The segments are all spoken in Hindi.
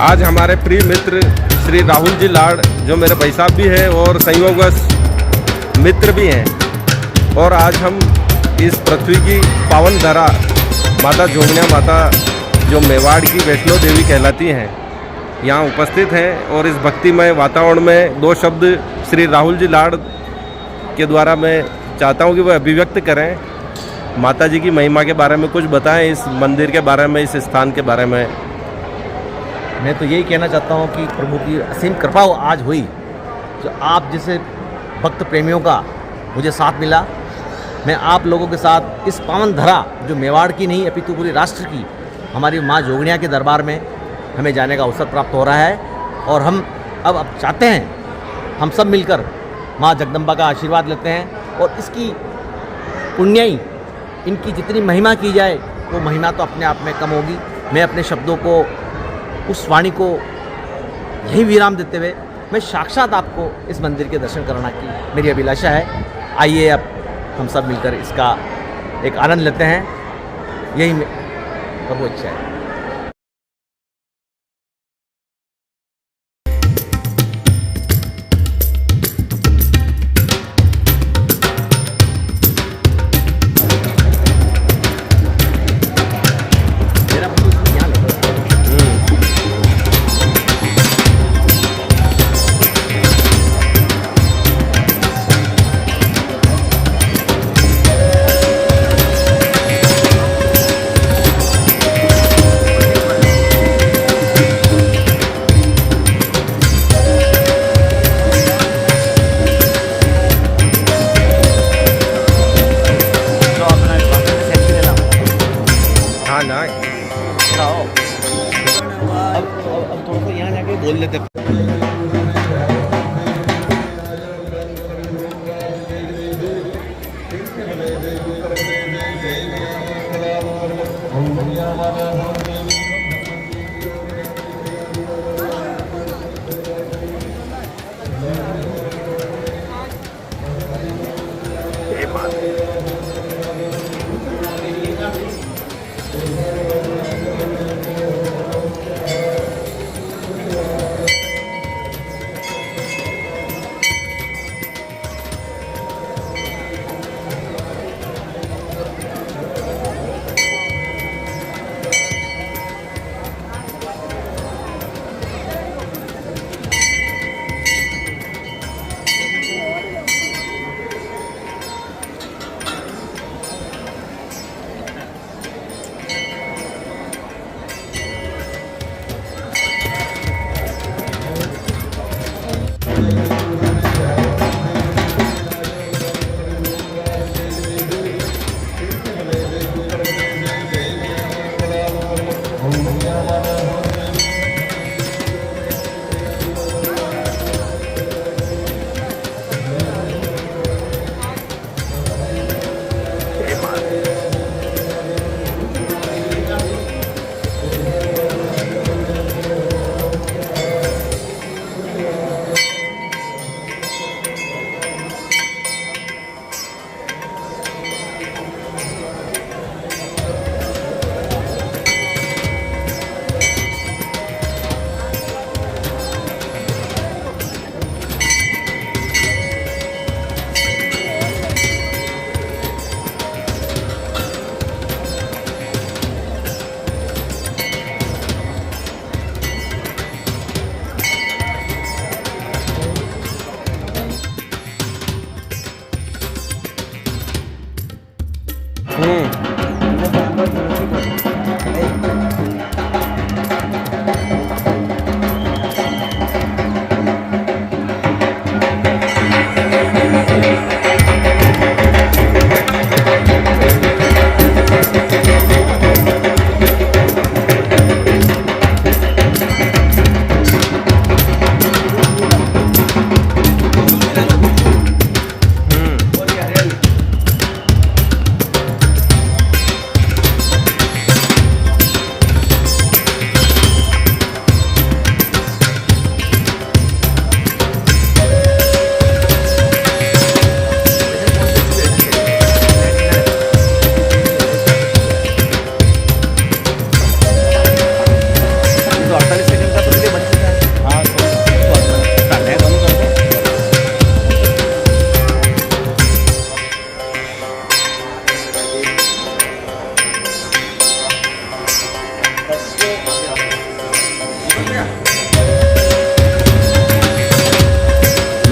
आज हमारे प्रिय मित्र श्री राहुल जी लाड, जो मेरे भाई साहब भी हैं और संयोगवश मित्र भी हैं, और आज हम इस पृथ्वी की पावन धरा माता जोगनिया माता, जो मेवाड़ की वैष्णो देवी कहलाती हैं, यहाँ उपस्थित हैं। और इस भक्तिमय वातावरण में दो शब्द श्री राहुल जी लाड के द्वारा मैं चाहता हूँ कि वह अभिव्यक्त करें, माता जी की महिमा के बारे में कुछ बताएं, इस मंदिर के बारे में, इस स्थान के बारे में। मैं तो यही कहना चाहता हूँ कि प्रभु की असीम कृपा आज हुई, जो आप जैसे भक्त प्रेमियों का मुझे साथ मिला। मैं आप लोगों के साथ इस पावन धरा, जो मेवाड़ की नहीं अपितु पूरे राष्ट्र की हमारी माँ जोगनिया के दरबार में हमें जाने का अवसर प्राप्त हो रहा है। और हम अब चाहते हैं हम सब मिलकर माँ जगदम्बा का आशीर्वाद लेते हैं, और इसकी पुण्याई, इनकी जितनी महिमा की जाए वो महिमा तो अपने आप में कम होगी। मैं अपने शब्दों को, उस वाणी को यही विराम देते हुए मैं साक्षात आपको इस मंदिर के दर्शन कराना की मेरी अभिलाषा है। आइए अब हम सब मिलकर इसका एक आनंद लेते हैं, यही प्रभु इच्छा है।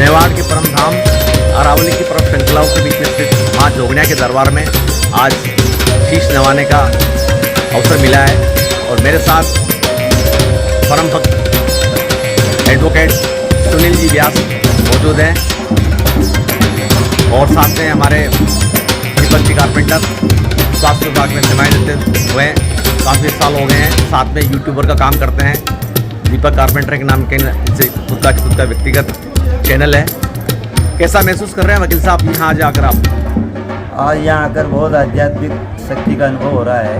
मेवाड़ के परम धाम अरावली की परम श्रृंखलाओं के बीच में स्थित माँ जोगनिया के दरबार में आज शीश नवाने का अवसर मिला है और मेरे साथ परम भक्त एडवोकेट सुनील जी व्यास मौजूद हैं और साथ में हमारे दीपक जी कारपेंटर स्वास्थ्य विभाग में सेवाएं देते हुए काफ़ी साल हो गए हैं, साथ में यूट्यूबर का काम करते हैं। दीपक कारपेंटर के नाम के से खुद का व्यक्तिगत चैनल है। कैसा महसूस कर रहे हैं वकील साहब यहाँ आज आकर आप? आज यहाँ आकर बहुत आध्यात्मिक शक्ति का अनुभव हो रहा है।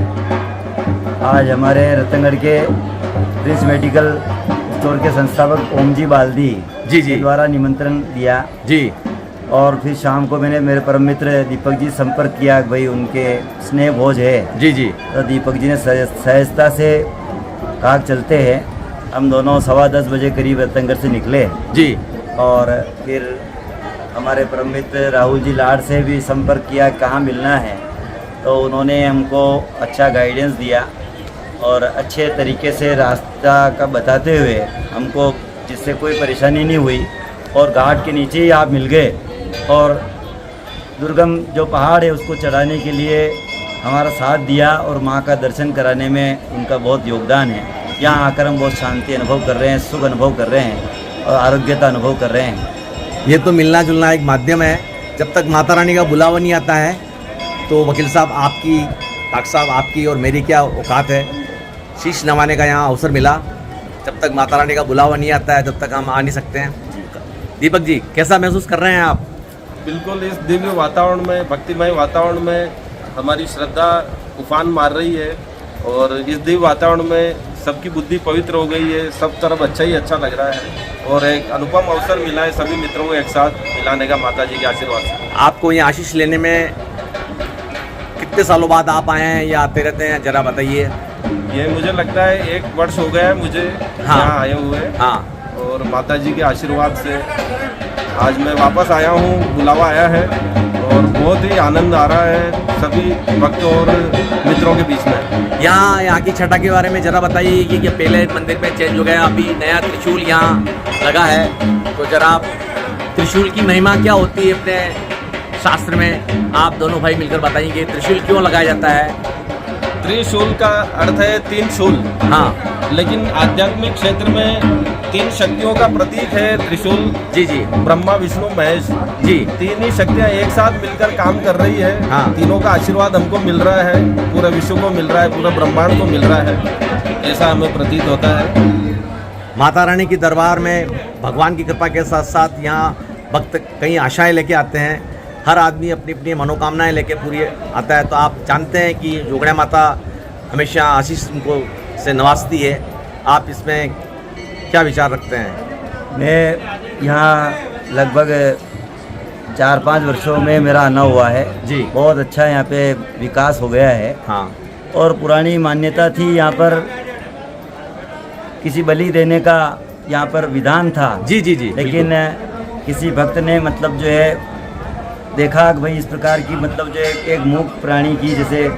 आज हमारे रतनगढ़ के प्रिंस मेडिकल स्टोर के संस्थापक ओम जी बाल्दी जी के द्वारा निमंत्रण दिया जी, और फिर शाम को मैंने मेरे परम मित्र दीपक जी संपर्क किया कि भाई उनके स्नेह भोज है जी जी, तो दीपक जी ने सहजता से कहा चलते हैं। हम दोनों 10:15 बजे करीब रतनगढ़ से निकले जी, और फिर हमारे परम मित्र राहुल जी लाड़ से भी संपर्क किया कहाँ मिलना है, तो उन्होंने हमको अच्छा गाइडेंस दिया और अच्छे तरीके से रास्ता का बताते हुए हमको, जिससे कोई परेशानी नहीं हुई और घाट के नीचे ही आप मिल गए। और दुर्गम जो पहाड़ है उसको चढ़ाने के लिए हमारा साथ दिया और माँ का दर्शन कराने में उनका बहुत योगदान है। यहाँ आकर हम बहुत शांति अनुभव कर रहे हैं, सुख अनुभव कर रहे हैं और आरोग्यता अनुभव कर रहे हैं। ये तो मिलना जुलना एक माध्यम है। जब तक माता रानी का बुलावा नहीं आता है तो वकील साहब आपकी, डॉक्टर साहब आपकी और मेरी क्या औकात है। शीश नवाने का यहाँ अवसर मिला, जब तक माता रानी का बुलावा नहीं आता है तब तक हम आ नहीं सकते हैं। दीपक जी कैसा महसूस कर रहे हैं आप? बिल्कुल, इस दिव्य वातावरण में, भक्तिमय वातावरण में हमारी श्रद्धा उफान मार रही है और इस दिव्य वातावरण में सबकी बुद्धि पवित्र हो गई है। सब तरफ अच्छा ही अच्छा लग रहा है और एक अनुपम अवसर मिला है सभी मित्रों को एक साथ मिलाने का माता जी के आशीर्वाद से। आपको ये आशीष लेने में कितने सालों बाद आप आए हैं या आते रहते हैं, जरा बताइए। ये मुझे लगता है 1 वर्ष हो गया है मुझे यहाँ आए हुए। हाँ, और माता जी के आशीर्वाद से आज मैं वापस आया हूँ, बुलावा आया है और बहुत ही आनंद आ रहा है सभी भक्तों और मित्रों के बीच में। यहाँ की छटा के बारे में जरा बताइए कि पहले मंदिर में चेंज हो गया, अभी नया त्रिशूल यहाँ लगा है, तो जरा आप त्रिशूल की महिमा क्या होती है अपने शास्त्र में आप दोनों भाई मिलकर बताइए त्रिशूल क्यों लगाया जाता है? त्रिशूल का अर्थ है 3 शूल। हाँ, लेकिन आध्यात्मिक क्षेत्र में 3 शक्तियों का प्रतीक है त्रिशूल। जी जी, ब्रह्मा विष्णु महेश जी, 3 ही शक्तियाँ एक साथ मिलकर काम कर रही है। हाँ, तीनों का आशीर्वाद हमको मिल रहा है, पूरे विश्व को मिल रहा है, पूरे ब्रह्मांड को मिल रहा है, ऐसा हमें प्रतीत होता है। माता रानी की दरबार में भगवान की कृपा के साथ साथ यहाँ भक्त कई आशाएं लेके आते हैं। हर आदमी अपनी अपनी मनोकामनाएं लेके पूरी आता है। तो आप जानते हैं कि जोगनिया माता हमेशा आशीष उनको से नवाजती है। आप इसमें क्या विचार रखते हैं? मैं यहाँ लगभग 4-5 वर्षों में मेरा आना हुआ है जी, बहुत अच्छा यहाँ पे विकास हो गया है। हाँ, और पुरानी मान्यता थी यहाँ पर किसी बलि देने का यहाँ पर विधान था। जी जी जी, लेकिन किसी भक्त ने मतलब जो है देखा कि भाई इस प्रकार की मतलब जो एक मूक प्राणी की जैसे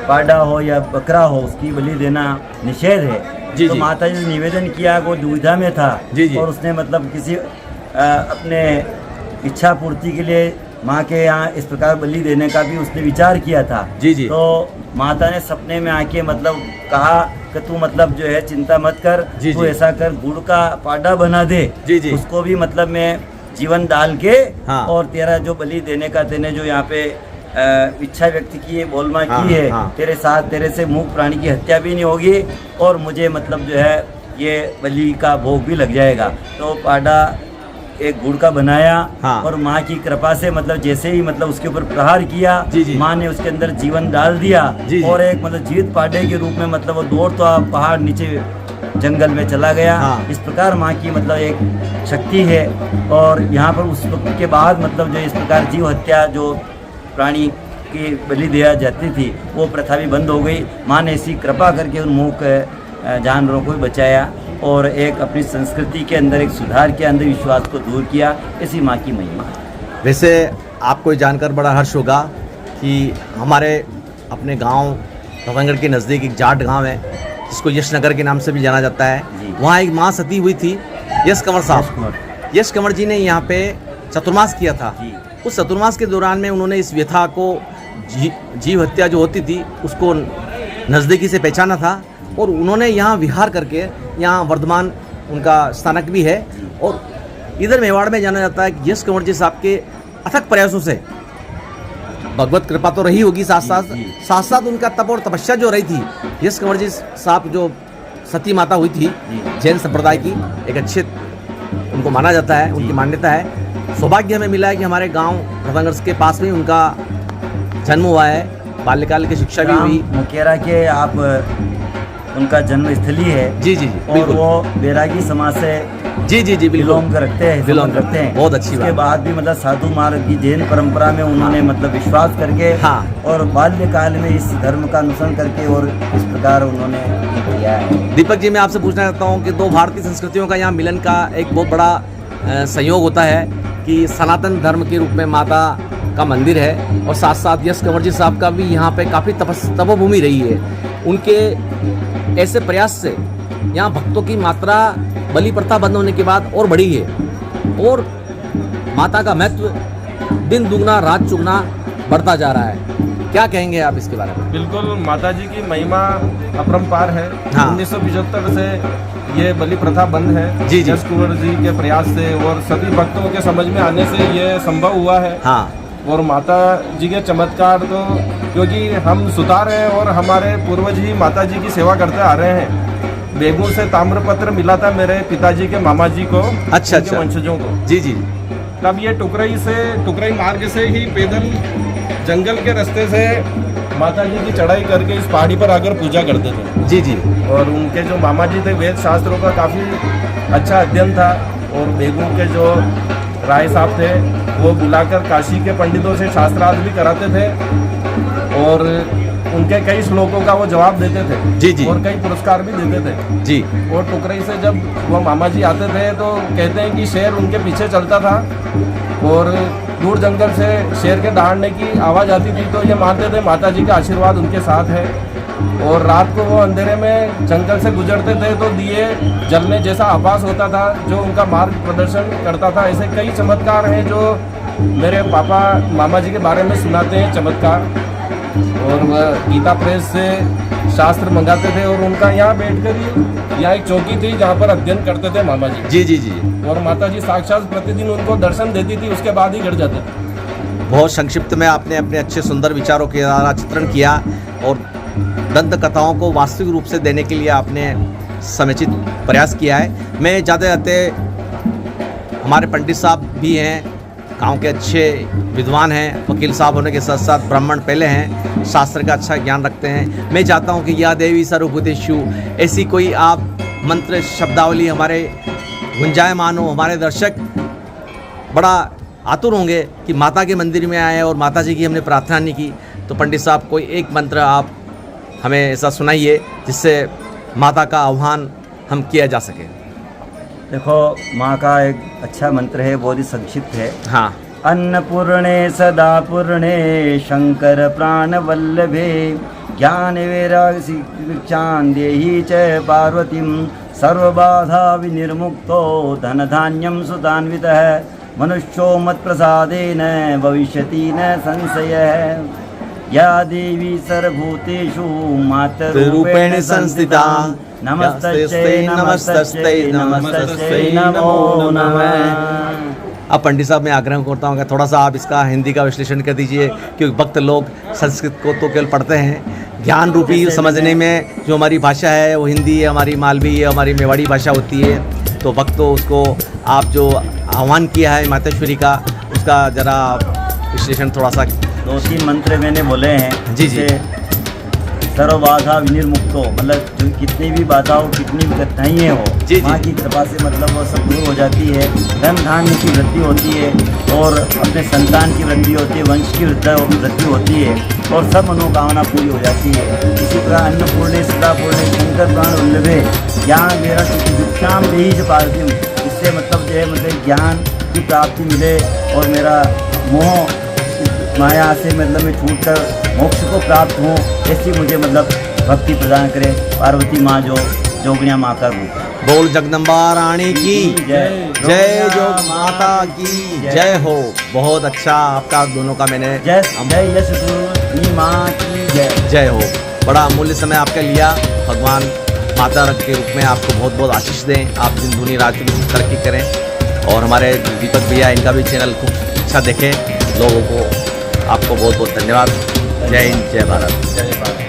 पाडा हो या बकरा हो उसकी बलि देना निषेध है। जी, तो जी। माता जी ने निवेदन किया, वो दुविधा में था। जी, जी। और उसने मतलब किसी अपने इच्छा पूर्ति के लिए माँ के यहाँ इस प्रकार बलि देने का भी उसने विचार किया था। जी जी, तो माता ने सपने में आके मतलब कहा कि तू मतलब जो है चिंता मत कर, जी, तू जी। ऐसा कर गुड़ का पाडा बना दे। जी, जी। उसको भी मतलब मैं जीवन डाल के हाँ। और तेरा जो बलि देने का तेने जो यहाँ पे इच्छा व्यक्त की है, बोलमा हाँ, की है, हाँ। तेरे साथ तेरे से मूक प्राणी की हत्या भी नहीं होगी और मुझे मतलब जो है ये बलि का भोग भी लग जाएगा। तो पाडा एक गुड़ का बनाया। हाँ। और माँ की कृपा से मतलब जैसे ही मतलब उसके ऊपर प्रहार किया, जी, जी। माँ ने उसके अंदर जीवन डाल दिया। जी, जी। और एक मतलब जीवित पाडे के रूप में मतलब वो दौड़ता पहाड़ नीचे जंगल में चला गया। हाँ। इस प्रकार माँ की मतलब एक शक्ति है। और यहाँ पर उस वक्त के बाद मतलब जो इस प्रकार जीव हत्या जो प्राणी की बलि दिया जाती थी वो प्रथा भी बंद हो गई। माँ ने इसी कृपा करके उन मूक जानवरों को भी बचाया और एक अपनी संस्कृति के अंदर एक सुधार के अंदर विश्वास को दूर किया। इसी माँ की महिमा। वैसे आपको जानकर बड़ा हर्ष होगा कि हमारे अपने गांव रतनगढ़ के नज़दीक एक जाट गांव है जिसको यशनगर के नाम से भी जाना जाता है। जी। वहाँ एक माँ सती हुई थी, यश कंवर साहब। यश कंवर जी ने यहाँ पे चतुर्मास किया था। जी। उस चतुर्मास के दौरान में उन्होंने इस व्यथा को जीव हत्या जो होती थी उसको नज़दीकी से पहचाना था और उन्होंने यहाँ विहार करके यहाँ वर्धमान उनका स्थानक भी है और इधर मेवाड़ में जाना जाता है कि यश कंवर जी साहब के अथक प्रयासों से भगवत कृपा तो रही होगी, साथ साथ उनका तप और तपस्या जो रही थी। यश कंवर जी साहब जो सती माता हुई थी जैन संप्रदाय की, एक अच्छे उनको माना जाता है, उनकी मान्यता है। सौभाग्य हमें मिला है कि हमारे गांव रतनगढ़ के पास में उनका जन्म हुआ है, बाल्यकाल की शिक्षा भी हुई। मुकेरा के आप उनका जन्म स्थली है। जी जी जी, और बिल्कुल। वो बैरागी समाज से जी जी जी, बिल्कुल बिलोंग करते हैं, बिलोंग करते हैं। बहुत अच्छी बात। उसके बाद भी मतलब साधु मार्ग की जैन परंपरा में उन्होंने मतलब विश्वास करके हाँ। और बाल्यकाल में इस धर्म का अनुसरण करके और इस प्रकार उन्होंने किया है। दीपक जी, मैं आपसे पूछना चाहता हूँ कि दो भारतीय संस्कृतियों का यहाँ मिलन का एक बहुत बड़ा संयोग होता है कि सनातन धर्म के रूप में माता का मंदिर है और साथ साथ यश कंवर जी साहब का भी यहाँ पे काफ़ी तपोभूमि रही है। उनके ऐसे प्रयास से यहाँ भक्तों की मात्रा बलि प्रथा बंद होने के बाद और बढ़ी है और माता का महत्व दिन दुगना रात चुगना बढ़ता जा रहा है। क्या कहेंगे आप इसके बारे में? बिल्कुल, माता जी की महिमा अपरंपार है। हाँ। 1975 से ये बलि प्रथा बंद है। जी जी। यश कुंवर जी के प्रयास से और सभी भक्तों के समझ में आने से ये संभव हुआ है। हाँ। और माता जी के चमत्कार तो क्योंकि हम सुतार हैं और हमारे पूर्वज ही माता जी की सेवा करते आ रहे हैं। बेगूर से ताम्रपत्र मिला था मेरे पिताजी के मामा जी को, अच्छा उनके वंशजों को। जी जी। तब ये टुकरई मार्ग से ही पैदल जंगल के रास्ते से माता जी की चढ़ाई करके इस पहाड़ी पर आकर पूजा करते थे। जी जी। और उनके जो मामा जी थे वेद शास्त्रों का काफ़ी अच्छा अध्ययन था और बेगूर के जो राय साहब थे वो बुलाकर काशी के पंडितों से शास्त्रार्थ भी कराते थे और उनके कई श्लोकों का वो जवाब देते थे। जी जी। और कई पुरस्कार भी देते थे। जी। और टुकरई से जब वो मामा जी आते थे तो कहते हैं कि शेर उनके पीछे चलता था और दूर जंगल से शेर के दहाड़ने की आवाज़ आती थी तो ये मानते थे माता जी का आशीर्वाद उनके साथ है। और रात को वो अंधेरे में जंगल से गुजरते थे तो दिए जलने जैसा आभास होता था जो उनका मार्ग प्रदर्शन करता था। ऐसे कई चमत्कार हैं जो मेरे पापा मामा जी के बारे में सुनाते हैं चमत्कार। और वह गीता प्रेस से शास्त्र मंगाते थे और उनका यहाँ बैठकर ही यहाँ एक चौकी थी जहाँ पर अध्ययन करते थे मामा जी। जी जी जी। और माता जी साक्षात प्रतिदिन उनको दर्शन देती थी, उसके बाद ही घर जाते थे। बहुत संक्षिप्त में आपने अपने अच्छे सुंदर विचारों के द्वारा चित्रण किया और दंत कथाओं को वास्तविक रूप से देने के लिए आपने समुचित प्रयास किया है। मैं जाते जाते हमारे पंडित साहब भी हैं, गांव के अच्छे विद्वान हैं, वकील साहब होने के साथ साथ ब्राह्मण पहले हैं, शास्त्र का अच्छा ज्ञान रखते हैं। मैं चाहता हूं कि या देवी सर्वभूतेषु ऐसी कोई आप मंत्र शब्दावली हमारे गुंजायमान हो। हमारे दर्शक बड़ा आतुर होंगे कि माता के मंदिर में आए और माता जी की हमने प्रार्थना नहीं की, तो पंडित साहब कोई एक मंत्र आप हमें ऐसा सुनाइए जिससे माता का आह्वान हम किया जा सके। देखो, माँ का एक अच्छा मंत्र है, बहुत ही संक्षिप्त है। हाँ। अन्नपूर्णे सदा पूर्णे शंकर प्राण वल्लभे ज्ञान वैराग्य शिक्षां देहि च पार्वतीं सर्वबाधा विनिर्मुक्तो धन धान्यं सुतान्वितः मनुष्यो मत्प्रसादेन भविष्यति न संशयः। या देवी सर्वभूतेषु मातरूपेण संस्थिता नमस्तस्यै नमस्तस्यै नमस्तस्यै नमो नमः। अब पंडित साहब मैं आग्रह करता हूँ कि थोड़ा सा आप इसका हिंदी का विश्लेषण कर दीजिए, क्योंकि भक्त लोग संस्कृत को तो केवल पढ़ते हैं, ज्ञान रूपी समझने में जो हमारी भाषा है वो हिंदी है, हमारी मालवी है, हमारी मेवाड़ी भाषा होती है। तो भक्त तो उसको आप जो आह्वान किया है मातेश्वरी का, उसका ज़रा विश्लेषण थोड़ा सा। 2-3 मंत्र मैंने बोले हैं। जी जी। सर्व बाधा विनिर्मुक्तो, मतलब जो कितनी भी बाधा हो, कितनी भी कठिनाइयाँ हो, जी, माँ की कृपा से मतलब वो सब दूर हो जाती है। धन धान्य की वृद्धि होती है और अपने संतान की वृद्धि होती है, वंश की वृद्धि होती है और सब मनोकामना पूरी हो जाती है। इसी प्रकार अन्नपूर्णे सदा पूर्णे शंकर प्राण वल्लभे ज्ञान मेरा शिक्षाम देहि च पार्वतीं, इससे मतलब जो है मतलब ज्ञान की प्राप्ति मिले और मेरा मोह माया से मतलब मैं छूटकर मोक्ष को प्राप्त हूँ, ऐसी मुझे मतलब भक्ति प्रदान करे पार्वती माँ जो जोगनिया माँ का रूप है। बोल जगदम्बा रानी की जय। जय जो माता की जय हो। बहुत अच्छा आपका दोनों का मैंने जय जय यशोनी माँ की जय। जय हो। बड़ा अमूल्य समय आपका लिया। भगवान माता के रूप में आपको बहुत बहुत आशीष दें। आप दिन दूनी रात की तरक्की करें और हमारे दीपक भैया इनका भी चैनल खूब अच्छा देखें। लोगों को आपको बहुत बहुत धन्यवाद। जय हिंद, जय भारत। जय भारत।